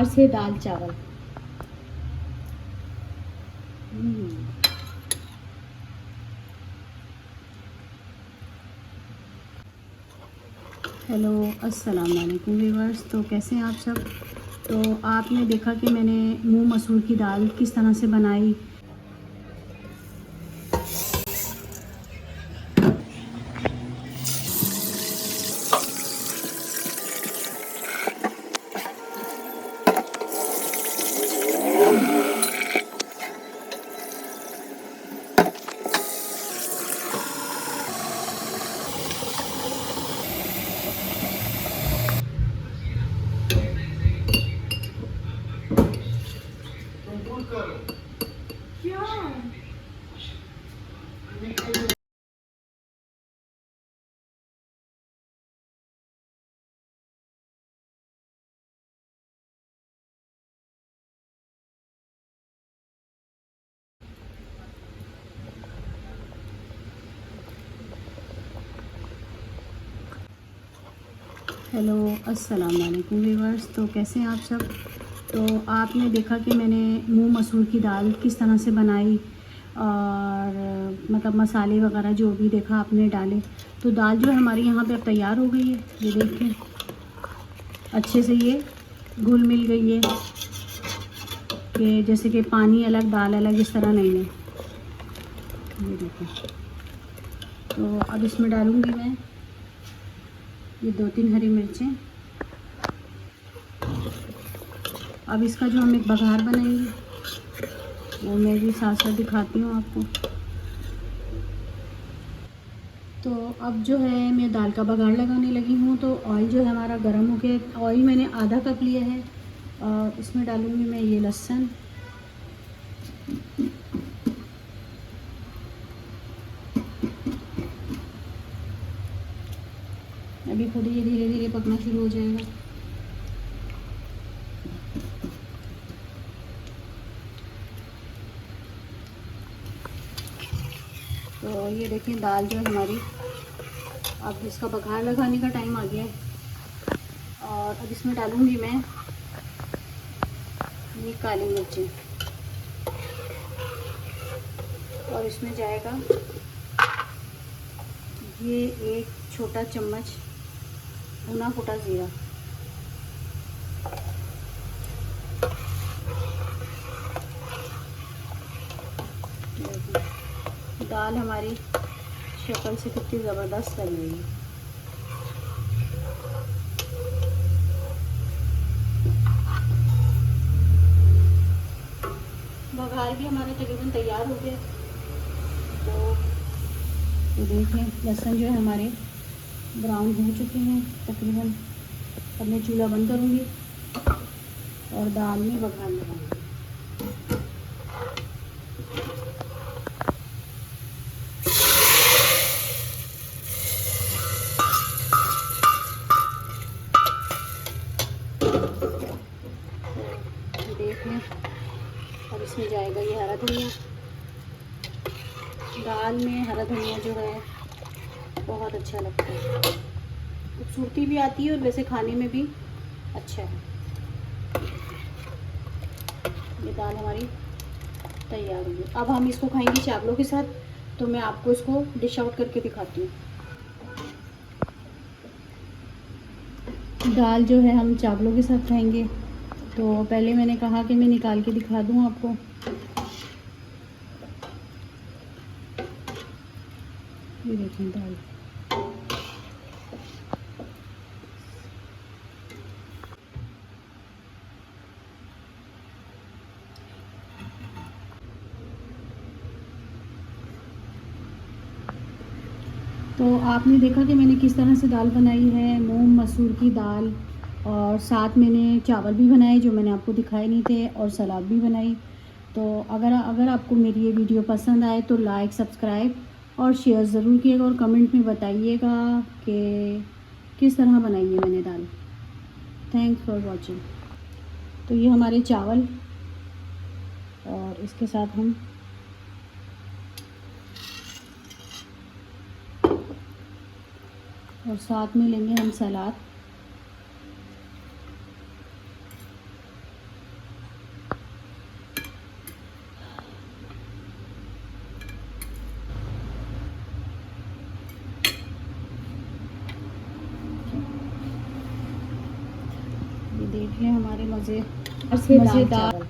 से दाल चावल। हेलो, अस्सलाम वालेकुम व्यूअर्स। तो कैसे हैं आप सब। तो आपने देखा कि मैंने मूंग मसूर की दाल किस तरह से बनाई। हेलो, अस्सलाम वालेकुम व्यूअर्स। तो कैसे हैं आप सब। तो आपने देखा कि मैंने मूंग मसूर की दाल किस तरह से बनाई और मतलब मसाले वगैरह जो भी देखा आपने डाले। तो दाल जो है हमारी यहाँ पे अब तैयार हो गई है। ये देखें, अच्छे से ये घुल मिल गई है कि जैसे कि पानी अलग दाल अलग इस तरह नहीं है। ये देखें। तो अब इसमें डालूँगी मैं ये 2-3 हरी मिर्चें। अब इसका जो हम एक बघार बनाएंगे वो मैं भी साथ साथ दिखाती हूँ आपको। तो अब जो है मैं दाल का बघार लगाने लगी हूँ। तो ऑयल जो है हमारा गर्म हो गया। ऑयल मैंने आधा कप लिया है और इसमें डालूँगी मैं ये लहसुन। अभी खुद ही धीरे धीरे पकना शुरू हो जाएगा। तो ये देखिए दाल जो है हमारी, अब इसका बघार लगाने का टाइम आ गया है। और अब इसमें डालूँगी मैं ये काली मिर्ची और इसमें जाएगा ये 1 छोटा चम्मच भुना फुटा ज़ीरा। दाल हमारी शक्ल से कितनी ज़बरदस्त लग रही है। बघार भी हमारा तकरीबन तैयार हो गया। तो देखें लहसुन जो है हमारे ब्राउन हो चुके हैं तकरीबन। अब मैं चूल्हा बंद करूँगी और दाल में बघार लगाऊंगी। तो देखें अब इसमें जाएगा ये हरा धनिया। दाल में हरा धनिया जो है बहुत अच्छा लगता है, खूबसूरती भी आती है और वैसे खाने में भी अच्छा है। ये दाल हमारी तैयार होगी। अब हम इसको खाएंगे चावलों के साथ। तो मैं आपको इसको डिश आउट करके दिखाती हूँ। दाल जो है हम चावलों के साथ खाएंगे। तो पहले मैंने कहा कि मैं निकाल के दिखा दूँ आपको। ये देखें दाल। तो आपने देखा कि मैंने किस तरह से दाल बनाई है, मूंग मसूर की दाल। और साथ मैंने चावल भी बनाए जो मैंने आपको दिखाए नहीं थे, और सलाद भी बनाई। तो अगर अगर आपको मेरी ये वीडियो पसंद आए तो लाइक, सब्सक्राइब और शेयर ज़रूर कीजिएगा और कमेंट में बताइएगा कि किस तरह बनाई है मैंने दाल। Thanks for watching. तो ये हमारे चावल और इसके साथ हम और साथ में लेंगे हम सलाद। देख लें हमारे मज़ेदार मज़ेदार